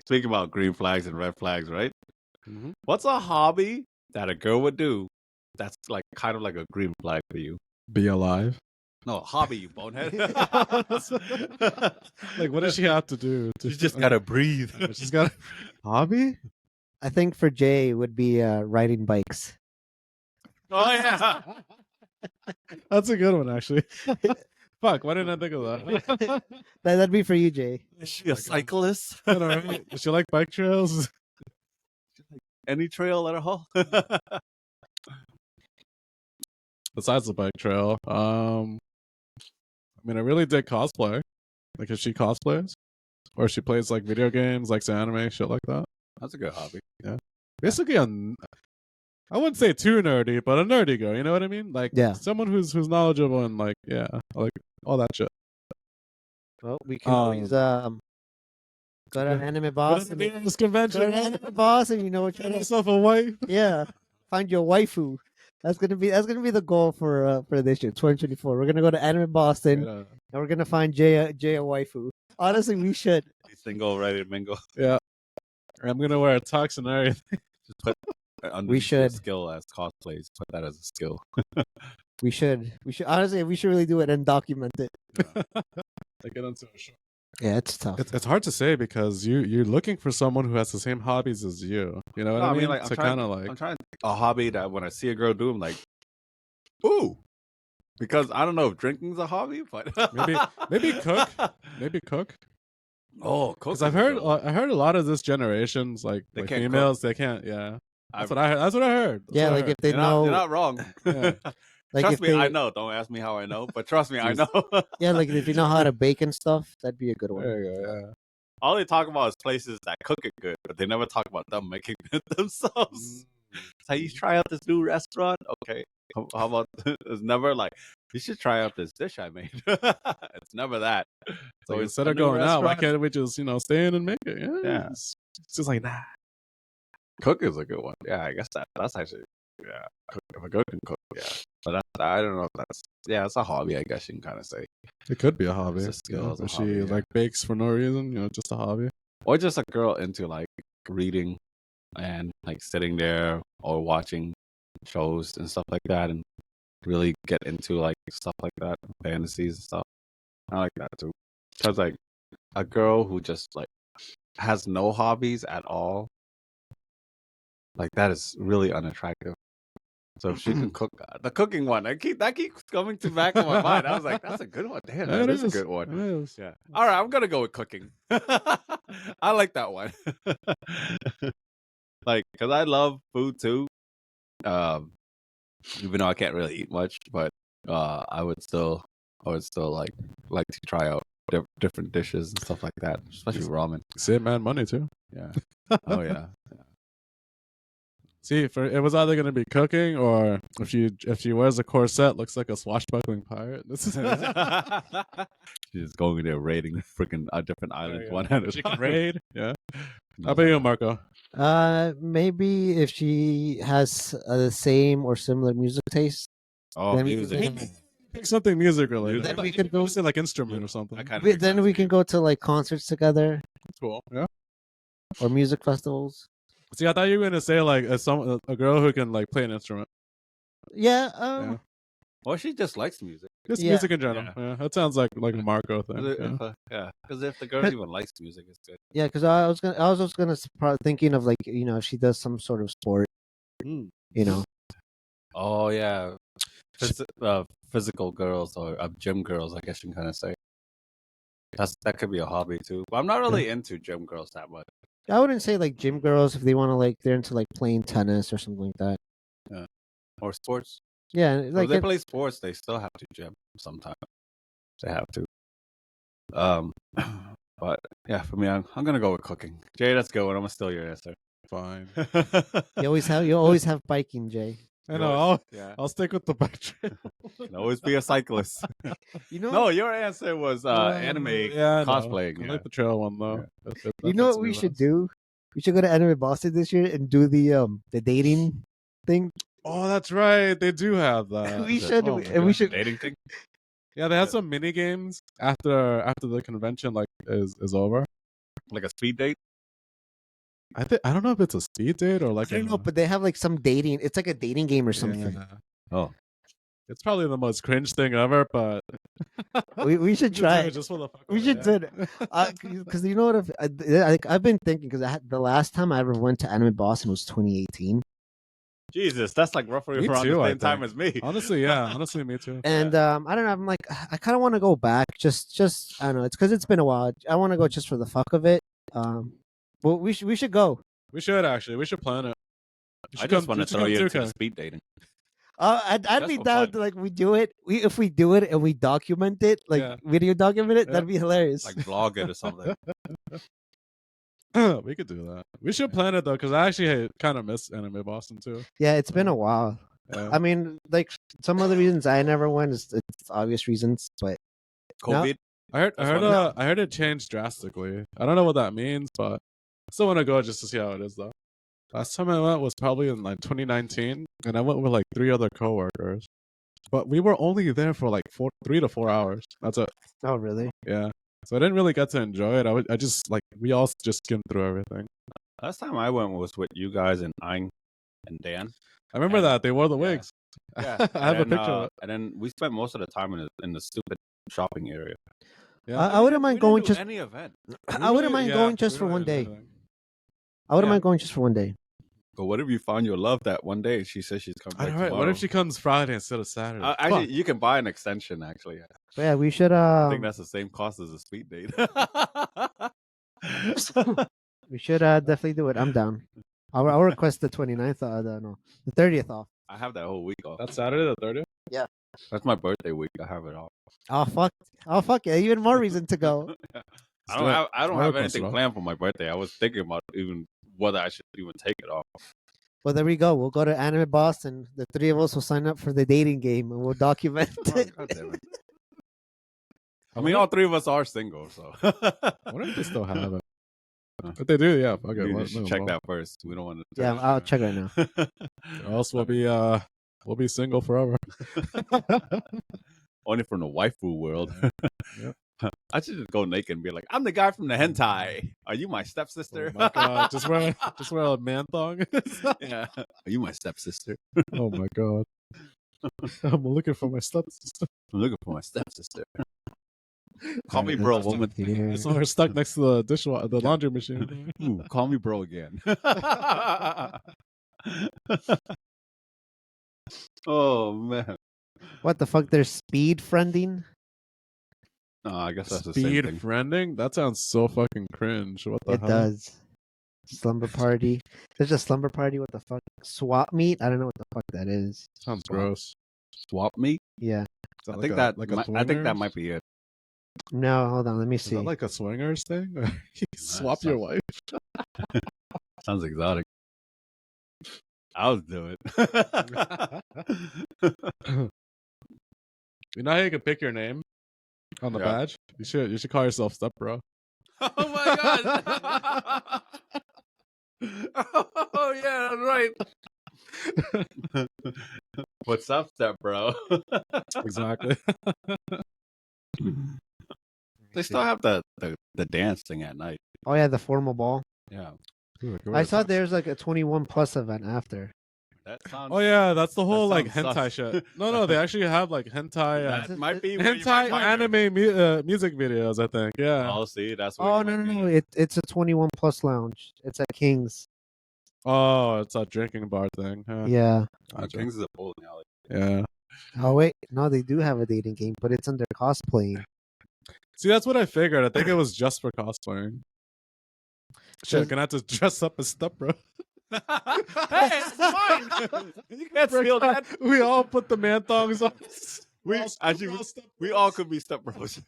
speaking about green flags and red flags, right? Mm-hmm. What's a hobby that a girl would do that's like kind of like a green flag for you? Be alive. No, hobby, you bonehead. Like, what does she have to do? She's just gotta breathe. She's got hobby. I think for Jay would be riding bikes. Oh yeah. That's a good one, actually. Fuck, why didn't I think of that? That'd be for you, Jay. Is she a cyclist? I know, right? Does she like bike trails? Any trail at all? Besides the bike trail, I mean, I really dig cosplay. Like, if she cosplays, or she plays like video games, likes anime, shit like that. That's a good hobby. Yeah, basically, I wouldn't say too nerdy, but a nerdy girl. You know what I mean? Like, Yeah. someone who's knowledgeable and like, yeah, like all that shit. Well, we can always go to Anime Boss. This Go to convention, Anime Boss, and you know what? get yourself a wife. Yeah, find your waifu. That's gonna be the goal for this year, 2024. We're gonna go to Anime Boston, Yeah. and we're gonna find Jay a waifu. Honestly, we should. Single, ready to mingle. Yeah, I'm gonna wear a tux and everything. Just put We should. skill as cosplays. Put that as a skill. We should. Honestly, we should really do it and document it. Like, get into a show. Yeah, it's tough. It's hard to say because you're looking for someone who has the same hobbies as you. You know what I mean? Like, to kind of like, I'm trying to think a hobby that when I see a girl do, I'm like, ooh. Because I don't know if drinking's a hobby, but maybe cook. Maybe cook. Oh, cook. Because I heard a lot of this generation's like They like can't females, they can't. Yeah, that's what I heard. That's what I heard. Yeah, like if they you're know, not wrong. Yeah. like Trust if me, they, I know. Don't ask me how I know, but trust me, I know. yeah, like if you know how to bake and stuff, that'd be a good one. There you go. Yeah. All they talk about is places that cook it good, but they never talk about them making it themselves. So you try out this new restaurant, okay? How about it's never like you should try out this dish I made. It's never that. So it's instead a of new going out, why restaurant. can't we just stay in and make it? Yeah. Yeah. It's just like nah. Cook is a good one. Yeah, I guess that's actually if a girl can cook, yeah. But I don't know if it's a hobby. I guess you can kind of say, It could be a hobby. It's a skill, it's a If she hobby, yeah. like bakes for no reason, just a hobby. or just a girl into like reading and like sitting there or watching shows and stuff like that, and really get into like stuff like that, fantasies and stuff. I like that too. Because like a girl who just like has no hobbies at all, like that is really unattractive. So if she can cook, the cooking one, that keeps coming to back of my mind. I was like, that's a good one. Damn, Yeah, that it is a is. good one. It is. Yeah. All right, I'm gonna go with cooking. I like that one. Like, cause I love food too. Even though I can't really eat much, but I would still like to try out different dishes and stuff like that, especially ramen. Save man money too. Yeah. Oh yeah. See, it was either going to be cooking or if she wears a corset, looks like a swashbuckling pirate. This is She's just going there raiding freaking different islands one at a she time. can raid. Yeah. How about you, Marco? Maybe if she has the same or similar music taste, Oh, then we music. can- Pick something music related. Then we could go- say like instrument or something. That kind of then we can go to like concerts together That's cool. Yeah. or music festivals. See, I thought you were gonna say like a girl who can like play an instrument. Yeah. Yeah. Or she just likes music. Just Yeah. music in general. Yeah. That sounds like a Marco thing. Yeah. Because if the girl even likes music, it's good. Yeah, because I was just gonna thinking of like if she does some sort of sport, Oh yeah, physical girls or gym girls, I guess you can kind of say. That could be a hobby too. But I'm not really into gym girls that much. I wouldn't say like gym girls if they want to they're into like playing tennis or something like that. Or sports. Yeah, If like they play sports, they still have to gym sometimes. They have to. But yeah, for me, I'm gonna go with cooking. Jay, let's go, and I'm gonna steal your answer. Fine. you always have biking, Jay. I know. Yeah, I'll stick with the bike trail. can always be a cyclist. You know, No, your answer was anime cosplaying. I Yeah. like the trail one though. Yeah. you know what we should do? We should go to Anime Boston this year and do the dating thing. Oh, that's right. They do have that. We should, Oh my and we God. should. Dating thing. Yeah, they have some mini games after the convention is over. Like a speed date. I don't know if it's a speed date or like I don't know, but they have like some dating. It's like a dating game or something. Yeah. Oh, It's probably the most cringe thing ever, but We should try do it. just for the fuck We of should do it. it. Because you know what? I've been thinking because the last time I ever went to Anime Boston was 2018, Jesus, that's like roughly Me around too, the I same time think. as me. Honestly, yeah. Honestly, me too. and I don't know. I'm like, I kind of want to go back. Just I don't know. It's because it's been a while. I want to go just for the fuck of it. Well, we should go. We should actually. We should plan it. You I should just want to you should throw come you through, into the Ken. speed dating. I'd Just be for down fun. to like we do it. If we do it and we document it, like Yeah. video document it, Yeah. that'd be hilarious. Like vlog it or something. We could do that. We should plan it though, because I actually kind of miss Anime Boston too. Yeah, it's been a while. Yeah. I mean, like some of the reasons I never went is it's obvious reasons, but COVID. I heard That's one. I heard it changed drastically. I don't know what that means, but I still want to go just to see how it is though. Last time I went was probably in like 2019, and I went with like 3 other coworkers. But we were only there for like 3 to 4 hours. That's it. oh really? Yeah. So I didn't really get to enjoy it. I just like we all just skimmed through everything. Last time I went was with you guys and Aang and Dan. I remember And- that they wore the yeah. wigs. Yeah, I have a and then, picture of it. And then we spent most of the time in the stupid shopping area. Yeah. I wouldn't mind going just. any event. I wouldn't mind going just for one day. I wouldn't Yeah. mind going just for one day. But what if you found your love that one day? She says she's coming back All right. tomorrow. What if she comes Friday instead of Saturday? Actually, Fuck. you can buy an extension. Actually, But yeah, we should. I think that's the same cost as a speed date. We should definitely do it. I'm down. I'll request the 29th. No, the 30th off. I have that whole week off. That's Saturday the 30th. That's my birthday week. I have it off. Oh fuck! Oh fuck! Yeah, even more reason to go. I don't have I'll request anything it off. planned for my birthday. I was thinking about even whether I should even take it off. Well, there we go. We'll go to Anime Boston. The 3 of us will sign up for the dating game, and we'll document it. God damn it. I mean, all 3 of us are single, so What if they still have it? If they do, yeah. Okay, you should check that first. We don't want to. Yeah, I'll check right now. Or else we'll be single forever. Only from the waifu world. Yep. I should just go naked and be like, "I'm the guy from the hentai. Are you my stepsister?" Oh my god! Just wear a man thong. Yeah. Are you my stepsister? Oh my god! I'm looking for my stepsister. I'm looking for my stepsister. Call me bro, woman. I saw her stuck next to the laundry machine. Ooh, call me bro again. Oh man. What the fuck? They're speed friending. No, I guess that's the same Speed thing. friending? That sounds so fucking cringe. What the It hell? does. Slumber party. There's a slumber party. What the fuck? Swap meet? I don't know what the fuck that is. Sounds gross. Swap meet. Yeah. Is I that think like that. a I think that swingers? might be it. No, hold on. Let me Is see. that like a swingers thing? You swap your wife? Sounds exotic. I'll do it. You know how you can pick your name on the Yeah. badge? You should call yourself Step Bro. Oh my god! Oh yeah, that's right. What's up, step bro? Exactly. They still have the dance thing at night. Oh yeah, the formal ball. Yeah, I saw there's like a 21 plus event after. that sounds. Oh yeah, that's the whole like sounds hentai sus. shit. No, they actually have like hentai that might be where you might hentai find it. anime music videos. I think. Yeah. Oh, see, that's. Where Oh you no might no be. no! It's a 21 plus lounge. It's at King's. Oh, it's a drinking bar thing. Huh? Yeah. Gotcha. Kings is a bowling alley. Yeah. Oh wait, no, they do have a dating game, but it's under cosplaying. See, that's what I figured. I think it was just for cosplaying. Shit, Says- gonna have to dress up as Step Bro. Hey, it's mine. You can't steal that. We all put the man thongs on. We all- actually we're all Step we Bros. all could be step bros.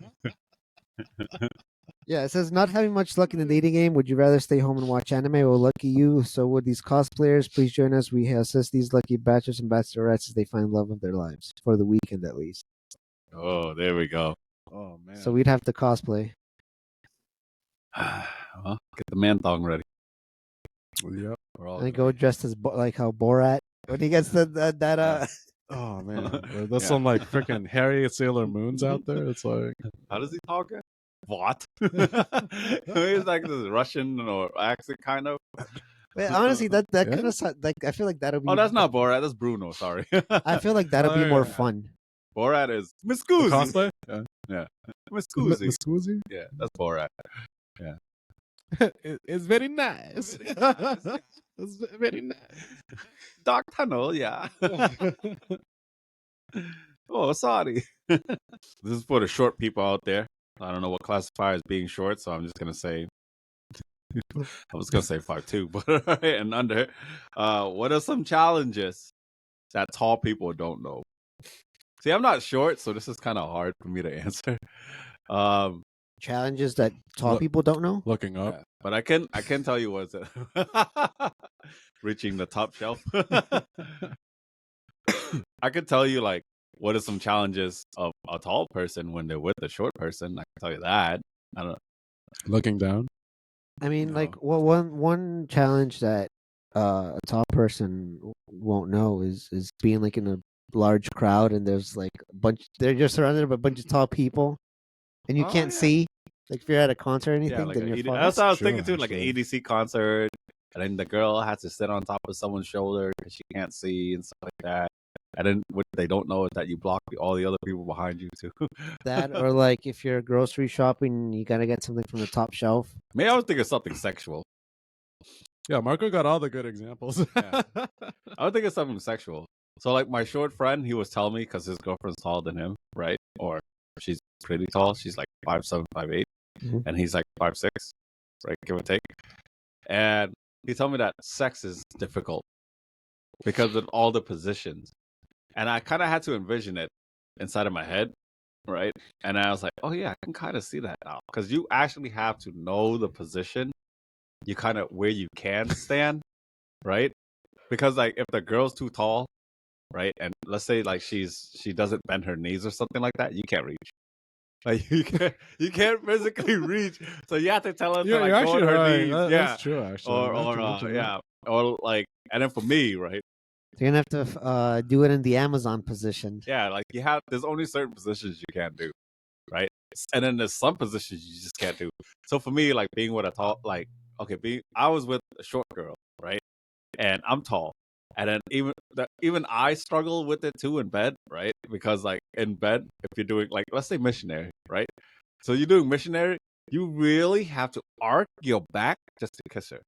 Yeah, it says not having much luck in the dating game. Would you rather stay home and watch anime? Well, lucky you. So would these cosplayers. Please join us. We assist these lucky bachelors and bachelorettes as they find love of their lives for the weekend at least. Oh, there we go. Oh man. So we'd have to cosplay. Well, get the man thong ready. Yep. We're all And go dressed as like how Borat when he gets that Oh man. There's Yeah. some like freaking hairy Sailor Moons out there. It's like How does he talk? Again? what? He's like this Russian or accent kind of. Wait, honestly, that Yeah. kind of like I feel like that'll be. Oh, that's not Borat. That's Bruno. Sorry. I feel like that'll Oh, be more yeah. fun. Borat is Miss The Guzzi. cosplay? Yeah. Yeah, Miss Guzzi. Miss Guzzi? Yeah, that's Borat. It's very nice. It's very nice. Dark Tunnel. Yeah. Oh, sorry. This is for the short people out there. I don't know what classifies being short, so I'm just gonna say. I was gonna say 5'2", but and under. What are some challenges that tall people don't know? See, I'm not short, so this is kind of hard for me to answer. Challenges that tall Look- people don't know. Looking up. Yeah, but I can tell you what's it. Reaching the top shelf. I could tell you like what are some challenges of a tall person when they're with a short person. I can tell you that. I don't know. Looking down. I mean, No. like, well, one challenge that a tall person won't know is being like in a large crowd and there's like a bunch. They're just surrounded by a bunch of tall people, and you Oh, can't yeah. see. Like if you're at a concert or anything, Yeah, like then you're fucked. that's what I was True, thinking too, like an actually. EDC concert, and then the girl has to sit on top of someone's shoulder because she can't see and stuff like that. And then what they don't know is that you block all the other people behind you too. That or like if you're grocery shopping, you gotta get something from the top shelf. Maybe I was thinking something sexual. Yeah, Marco got all the good examples. Yeah. I was thinking something sexual. So like my short friend, he was telling me because his girlfriend's taller than him, right? Or she's pretty tall. She's like 5'7", 5'8", Mhm. and he's like 5'6", right? Give or take. And he told me that sex is difficult because of all the positions. And I kind of had to envision it inside of my head, right? And I was like, oh yeah, I can kind of see that now. Because you actually have to know the position, you kind of where you can stand, right? Because like if the girl's too tall, right? And let's say like she doesn't bend her knees or something like that, you can't reach. Like you can't physically reach. So you have to tell her to You're like go actually on her right. knees. That- yeah. That's true, actually. Or Now that you mention that. yeah. Or like and then for me, right? You're gonna have to do it in the Amazon position. Yeah, like there's only certain positions you can't do, right? And then there's some positions you just can't do. So for me, like being with a tall, like I was with a short girl, right? And I'm tall, and then even I struggle with it too in bed, right? Because like in bed, if you're doing like let's say missionary, right? So you're doing missionary, you really have to arc your back just to kiss her.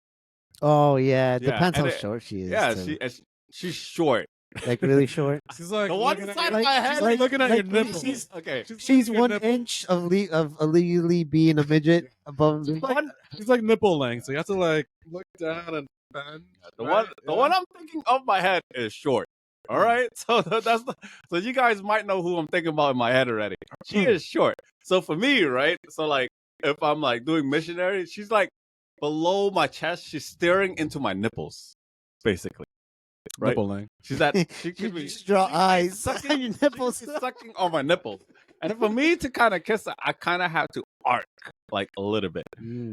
Oh yeah, it Yeah, depends how and it- short she is. Yeah, too. she's short. like really short. She's like The one looking at side your- of my head, she's like looking at your like, nipples. Okay. She's looking at 1 nipples. inch of illegally being a midget above. She's like nipple length, so you have to like look down and bend. The right? one I'm thinking of my head is short. All right, so so you guys might know who I'm thinking about in my head already. She is short. So for me, right? So like if I'm like doing missionary, she's like below my chest. She's staring into my nipples, basically. Right? Nipple length. She's at. She You could be just draw eyes sucking- on your nipples. she's sucking on my nipples. And for me to kind of kiss her, I kind of have to arc like a little bit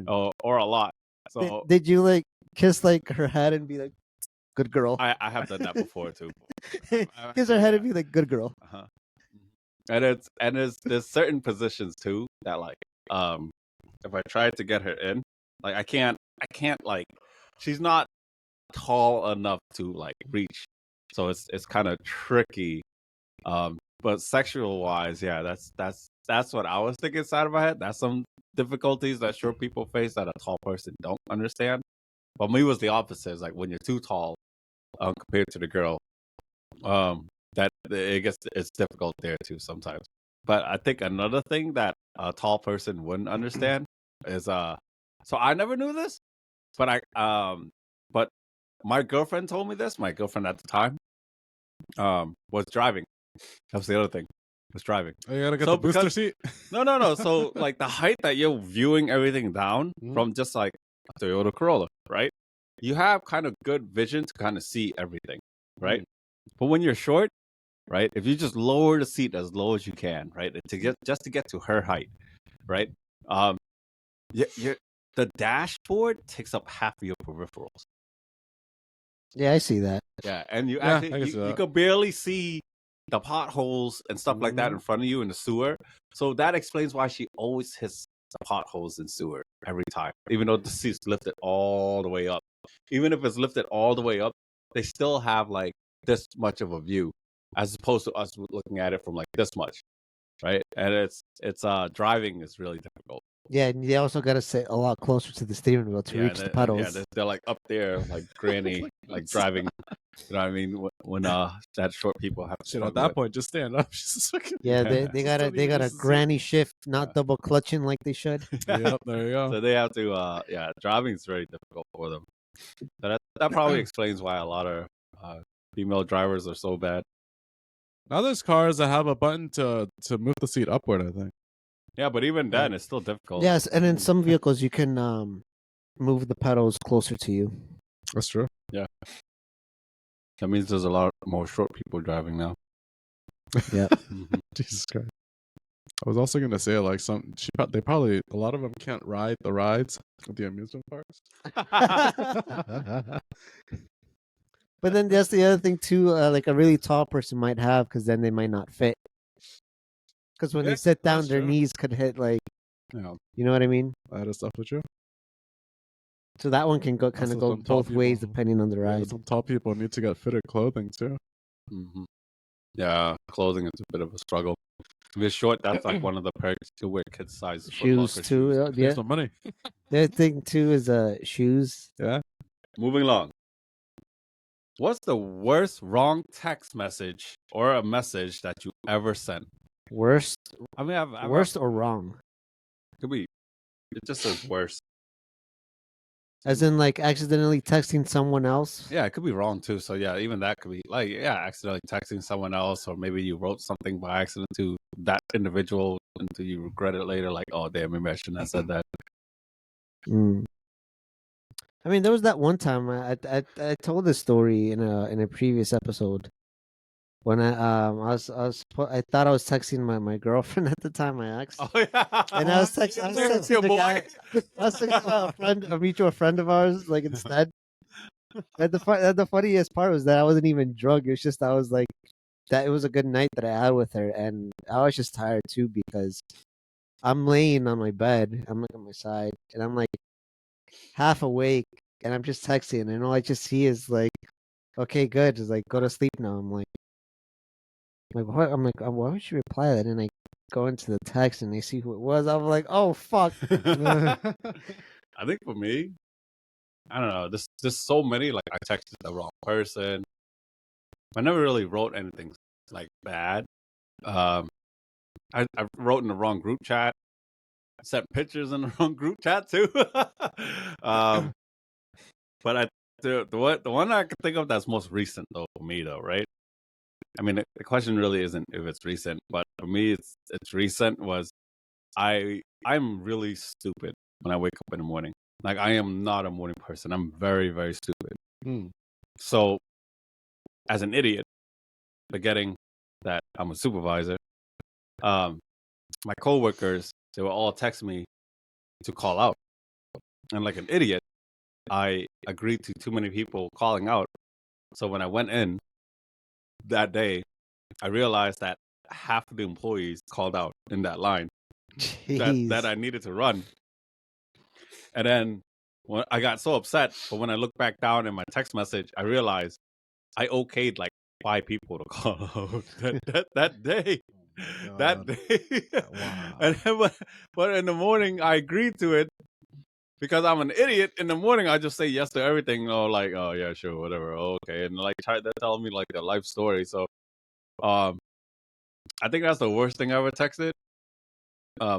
or a lot. So Did you like kiss like her head and be like, "Good girl"? I have done that before too. Kiss her head and be like, "Good girl." Uh-huh. And there's certain positions too that like if I try to get her in, like I can't like she's not tall enough to like reach. So it's kind of tricky. But sexual wise, yeah, that's what I was thinking inside of my head. That's some difficulties that short people face that a tall person don't understand. But me was the opposite. It's like when you're too tall compared to the girl, that I guess it's difficult there too sometimes. But I think another thing that a tall person wouldn't understand is so I never knew this, but but my girlfriend told me this. My girlfriend at the time was driving. That's the other thing. Was driving. Oh, you gotta get So the booster because- seat. No. So like the height that you're viewing everything down from just like a Toyota Corolla, right? You have kind of good vision to kind of see everything, right? But when you're short, right? If you just lower the seat as low as you can, right, to get to her height, right? The dashboard takes up half of your peripherals. Yeah, I see that. Yeah, and you Yeah, actually I can see you that. could barely see the potholes and stuff like that in front of you in the sewer. So that explains why she always hits potholes in sewer every time, even though the seat's lifted all the way up. Even if it's lifted all the way up, they still have like this much of a view, as opposed to us looking at it from like this much, right? And it's driving is really difficult. Yeah, and you also got to sit a lot closer to the steering wheel to reach the pedals. They're like up there, like granny, like driving. You know what I mean? When that short people have to Shit, at that point, just stand up. Yeah, they Just don't got even a use the seat. granny shift, not double clutching like they should. Yep, there you go. So they have to, driving is very difficult for them. So that probably explains why a lot of female drivers are so bad. Now there's cars that have a button to move the seat upward, I think. Yeah, but even then, it's still difficult. Yes, and in some vehicles you can move the pedals closer to you. That's true. Yeah. That means there's a lot more short people driving now. Yeah. Jesus Christ. I was also gonna say like they probably a lot of them can't ride the rides at the amusement parks. But then that's the other thing too. Like a really tall person might have, because then they might not fit. Because when they sit down, their knees could hit like, you know what I mean. That is stuff with you. So that one can go kind of go both ways depending on the ride. Some tall people need to get fitted clothing too. Mm-hmm. Yeah, clothing is a bit of a struggle. If you're short, that's like one of the perks to wear kid size shoes too. Yeah, some money. The other thing too is shoes. Yeah. Moving along. What's the worst wrong text message or a message that you ever sent? Worst? I mean, worst or wrong? Could be. It just says worst. As in, like, accidentally texting someone else? Yeah, it could be wrong, too. So, yeah, even that could be, like, accidentally texting someone else, or maybe you wrote something by accident to that individual until you regret it later, like, oh, damn, maybe I shouldn't have said that. I mean, there was that one time I told this story in a previous episode when I thought I was texting my girlfriend at the time, my ex. Oh yeah, and I was texting the guy. I was texting a mutual friend of ours, like instead. And the funniest part was that I wasn't even drunk. It was just I was like that. It was a good night that I had with her, and I was just tired too because I'm laying on my bed. I'm like on my side, and I'm like half awake, and I'm just texting, and all I just see is like, "Okay, good." It's like, "Go to sleep now." I'm like what? I'm like, why would you reply that? And I go into the text, and they see who it was. I'm like, oh fuck. I think for me, I don't know. There's so many. Like I texted the wrong person. I never really wrote anything like bad. I wrote in the wrong group chat. I sent pictures in the wrong group chat too. But the one I can think of that's most recent though for me though, right? I mean, the question really isn't if it's recent, but for me, it's recent. Was I'm really stupid when I wake up in the morning. Like I am not a morning person. I'm very, very stupid. So, as an idiot, forgetting that I'm a supervisor, my coworkers, they were all texting me to call out, and like an idiot, I agreed to too many people calling out. So when I went in that day, I realized that half of the employees called out in that line that I needed to run. And then when I got so upset, but when I looked back down in my text message, I realized I okayed like 5 people to call out that day. That day. Wow. And then, but in the morning, I agreed to it because I'm an idiot. In the morning, I just say yes to everything. Oh, like, oh yeah, sure, whatever. Oh, okay. And like, they're telling me like their life story. So, I think that's the worst thing I ever texted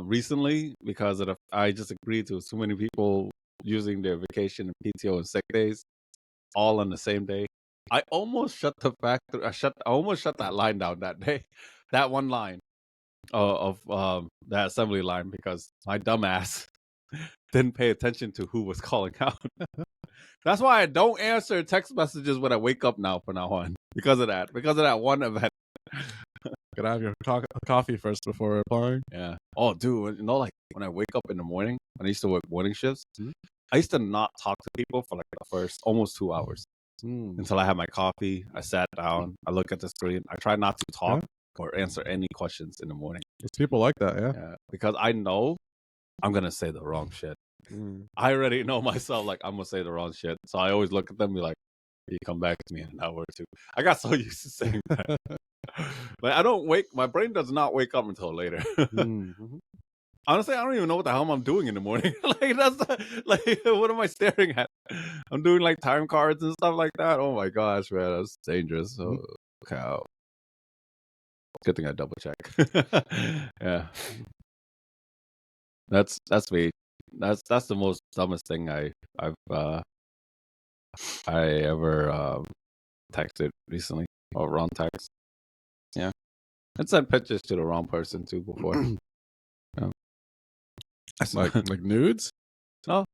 recently because I just agreed to so many people using their vacation and PTO and sick days all on the same day. I almost shut the factory. I almost shut that line down that day. That one line of that assembly line because my dumbass didn't pay attention to who was calling out. That's why I don't answer text messages when I wake up now from now on because of that one event. Gotta have your coffee first before replying. Yeah. Oh, dude, like when I wake up in the morning, when I used to work morning shifts, I used to not talk to people for like the first almost 2 hours until I had my coffee. I sat down, I look at the screen. I try not to talk or answer any questions in the morning. There's people like that, yeah. Because I know I'm gonna say the wrong shit. Mm. I already know myself. Like I'm gonna say the wrong shit, so I always look at them and be like, "You come back to me in an hour or two." I got so used to saying that. Like I don't wake. My brain does not wake up until later. Mm-hmm. Honestly, I don't even know what the hell I'm doing in the morning. Like like what am I staring at? I'm doing like time cards and stuff like that. Oh my gosh, man, that's dangerous. Oh cow. Good thing I double check. Yeah. That's me. That's the most dumbest thing I've I ever texted recently or wrong text. Yeah. And sent pictures to the wrong person too before. Yeah. like nudes. No,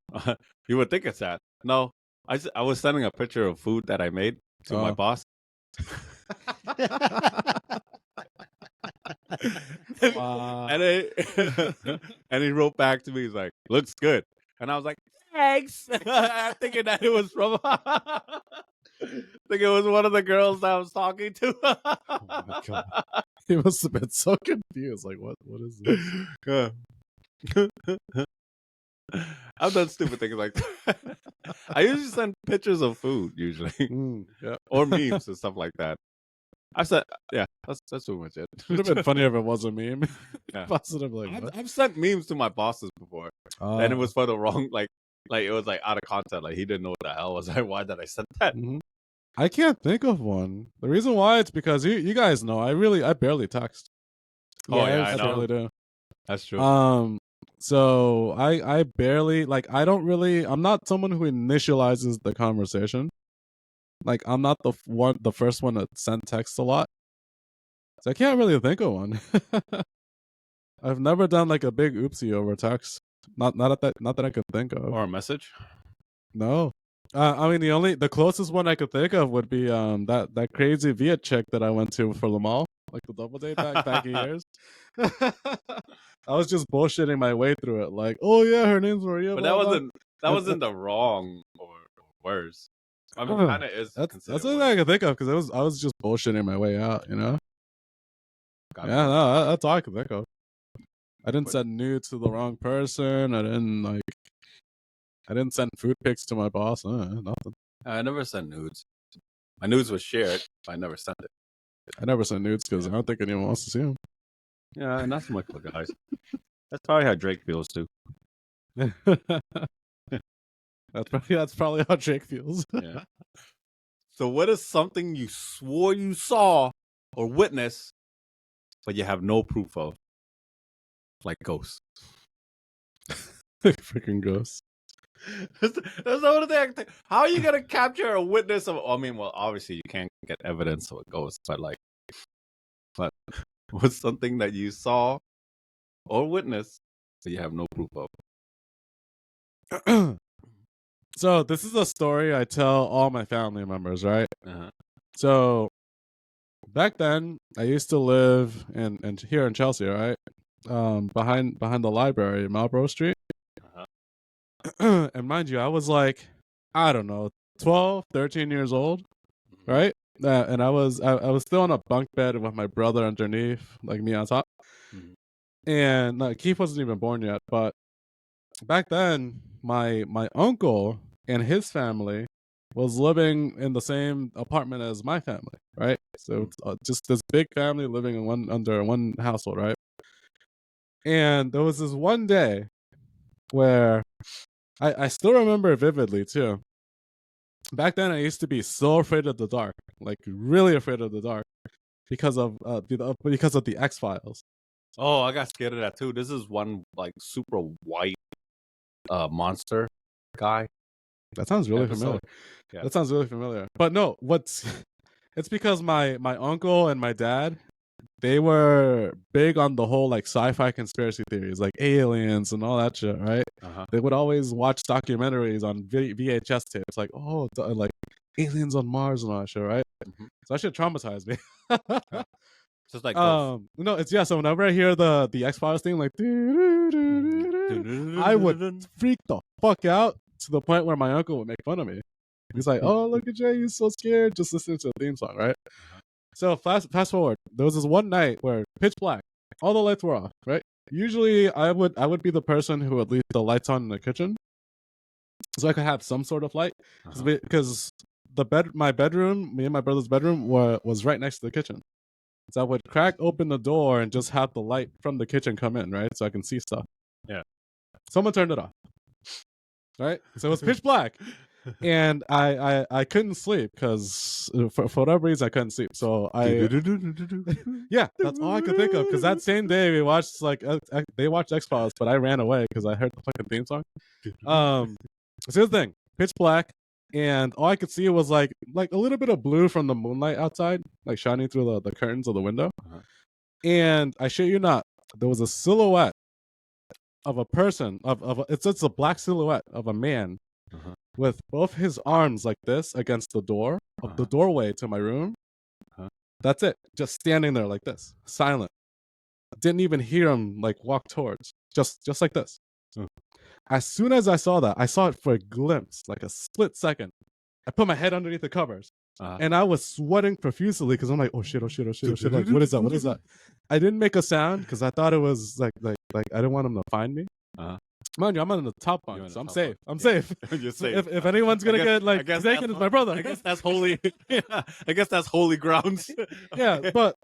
you would think it's that. No, I was sending a picture of food that I made to my boss. Wow. And he wrote back to me. He's like, "Looks good," and I was like, "Thanks." Thinking that it was from, thinking it was one of the girls that I was talking to. Oh my God. He must have been so confused. Like, what is this? Yeah. I've done stupid things like that. I usually send pictures of food, usually, Yeah. or memes and stuff like that. I said, yeah, that's pretty much it. Would have been funnier if it was a meme. Yeah. Positive, like what? I've sent memes to my bosses before, and it was for the wrong, like it was like out of context. Like he didn't know what the hell was I. Why did I send that? Mhm. I can't think of one. The reason why it's because you guys know I barely text. Oh yeah, I I know. barely do. That's true. So I barely like I don't really I'm not someone who initializes the conversation. Like I'm not the first one to send text a lot. So I can't really think of one. I've never done like a big oopsie over text. Not that I could think of. Or a message. No. I mean the closest one I could think of would be that crazy Viet chick that I went to for the mall, like the double date back in years. I was just bullshitting my way through it, like, oh yeah, her name's Maria. But blah, blah. that wasn't the wrong or worse. I mean, kind of is. That's considered what worse. I could think of because I was just bullshitting my way out, you know. Got Yeah, me. no, that's all I could think of. I didn't send nudes to the wrong person. I didn't send food pics to my boss. Nothing. I never sent nudes. My nudes was shared, but I never sent it. I never sent nudes because I don't think anyone wants to see them. Yeah, and not so much for guys. That's probably how Drake feels too. That's probably how Jake feels. Yeah. So, what is something you swore you saw or witnessed, but you have no proof of? Like ghosts. Freaking ghosts. That's the only thing I can think. How are you gonna capture a witness of? I mean, well, obviously you can't get evidence of a ghost, but what's something that you saw or witnessed that you have no proof of? So this is a story I tell all my family members, right? Uh-huh. So back then, I used to live in here in Chelsea, right? Behind the library, Marlborough Street. Uh-huh. And mind you, I was like, I don't know, 12, 13 years old, right? And I was still on a bunk bed with my brother underneath, like me on top. Mhm. And Keith wasn't even born yet, but back then, my uncle and his family was living in the same apartment as my family, right? So it's just this big family living in under one household, right? And there was this one day where I still remember it vividly too. Back then, I used to be so afraid of the dark, like really afraid of the dark, because of the X Files. Oh, I got scared of that too. This is one like super white monster guy. That sounds really episode. familiar. Yeah. That sounds really familiar. But no, it's because my uncle and my dad, they were big on the whole like sci-fi conspiracy theories, like aliens and all that shit, right? Uh-huh. They would always watch documentaries on VHS tapes, like like aliens on Mars and all that shit, right? Mhm. So that shit traumatized me. Just like no, it's so whenever I hear the X Files theme, like I would freak the fuck out to the point where my uncle would make fun of me. He's like, "Oh, look at Jay, he's so scared just listening to the theme song, right?" So fast forward, there was this one night where pitch black, all the lights were off, right? Usually, I would be the person who would leave the lights on in the kitchen, so I could have some sort of light. Because my bedroom, me and my brother's bedroom, was right next to the kitchen. So I would crack open the door and just have the light from the kitchen come in, right? So I can see stuff. Yeah. Someone turned it off. Right? So it was pitch black. And I couldn't sleep because for whatever reason I couldn't sleep. So yeah, that's all I could think of. Because that same day we watched they watched X Files, but I ran away because I heard the fucking theme song. So here's the thing: pitch black, and all I could see was like a little bit of blue from the moonlight outside, like shining through the curtains of the window. And I shit you not, there was a silhouette of a person it's a black silhouette of a man with both his arms like this against the door of the doorway to my room. That's it, just standing there like this, silent. Didn't even hear him like walk towards, just like this. As soon as I saw that, I saw it for a glimpse, like a split second. I put my head underneath the covers, and I was sweating profusely because I'm like, oh shit, like, what is that? I didn't make a sound because I thought it was like I didn't want him to find me. Mind you, I'm on the top bunk, so I'm safe. I'm safe. You're safe. If anyone's gonna get like taken, it's my brother. I guess that's holy. I guess that's holy grounds. Yeah, but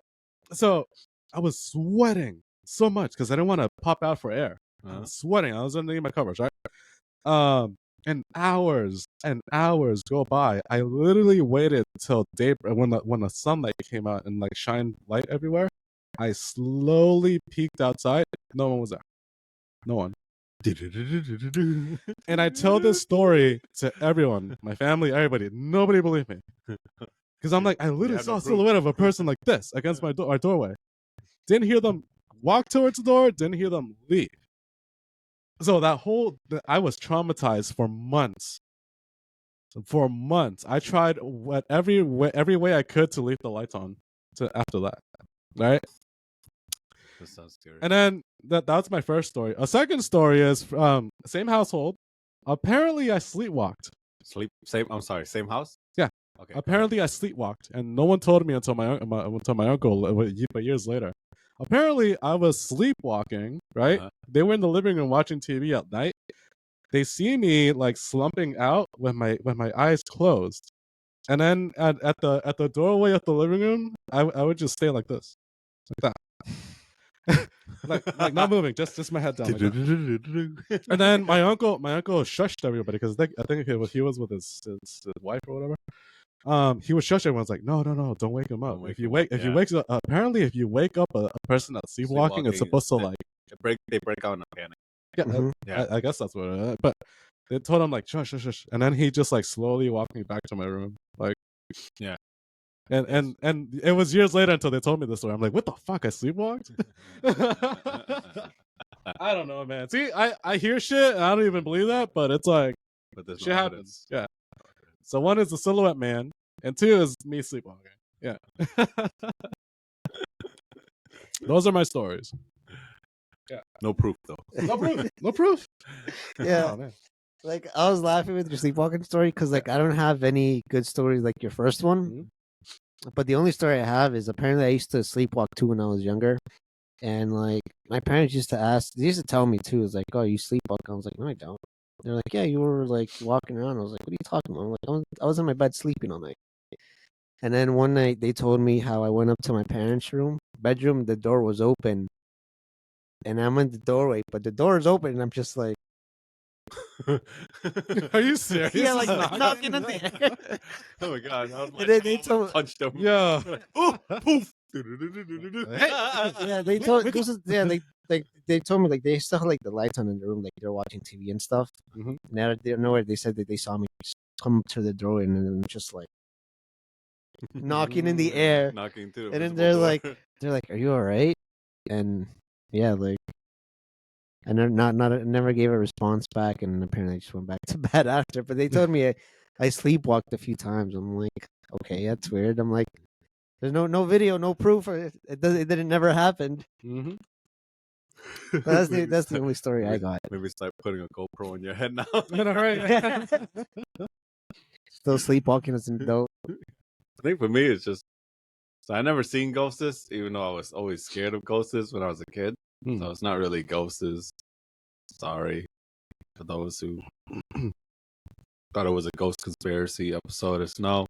so I was sweating so much because I didn't want to pop out for air. I was sweating. I was underneath my covers, right? And hours go by. I literally waited till daybreak when the sunlight came out and like shined light everywhere. I slowly peeked outside. No one was there. No one. And I tell this story to everyone, my family, everybody. Nobody believed me. Because I'm like, I literally saw a silhouette of a person like this against our doorway. Didn't hear them walk towards the door. Didn't hear them leave. So I was traumatized for months. For months, I tried every way I could to leave the lights on. After that, right? That sounds scary. And then that's my first story. A second story is same household. Apparently, I sleepwalked. I'm sorry. Same house. Yeah. Okay. Apparently, I sleepwalked, and no one told me until my uncle, but years later. Apparently, I was sleepwalking. Right? They were in the living room watching TV at night. They see me like slumping out with my eyes closed, and then at the doorway of the living room, I would just stay like this, like that. like not moving, just my head down. Like and then my uncle shushed everybody because I think he was with his wife or whatever. He was shushing everyone. Was like, no, don't wake him up. If you wake up, apparently if you wake up a person that's sleepwalking, it's supposed to like they break out in a panic. Yeah, I guess that's what it is. But they told him like shush, and then he just like slowly walked me back to my room, like yeah. And it was years later until they told me this story. I'm like, what the fuck? I sleepwalked? I don't know, man. See, I hear shit and I don't even believe that, but it's like, shit happens. Yeah. So one is the silhouette man, and two is me sleepwalking. Yeah. Those are my stories. Yeah. No proof though. No proof. Yeah. Oh, man. Like I was laughing with your sleepwalking story because like I don't have any good stories like your first one. But the only story I have is apparently I used to sleepwalk too when I was younger. And like my parents used to tell me too, it's like, oh, you sleepwalk. I was like, no, I don't. They're like, yeah, you were like walking around. I was like, what are you talking about? I'm like, I was in my bed sleeping all night. And then one night they told me how I went up to my parents' bedroom, the door was open. And I'm in the doorway, but the door is open and I'm just like, are you serious? Yeah, like knocking on the air. Oh my god! And then they told punched them. Yeah. Oh, poof. Yeah, they told they told me like they still had like the lights on in the room, like they're watching TV and stuff. And out of nowhere, they said that they saw me just come to the door and then just like knocking in the air, knocking through. And then they're like, "Are you all right?" And yeah, like. I never gave a response back, and apparently I just went back to bed after. But they told me I sleepwalked a few times. I'm like, okay, that's weird. I'm like, there's no video, no proof. It never happened. But that's the only story I got. Maybe start putting a GoPro on your head now. Still sleepwalking as an adult. I think for me, it's just I never seen ghosts, even though I was always scared of ghosts when I was a kid. Hmm. So it's not really ghosts. Sorry for those who thought it was a ghost conspiracy episode. It's no.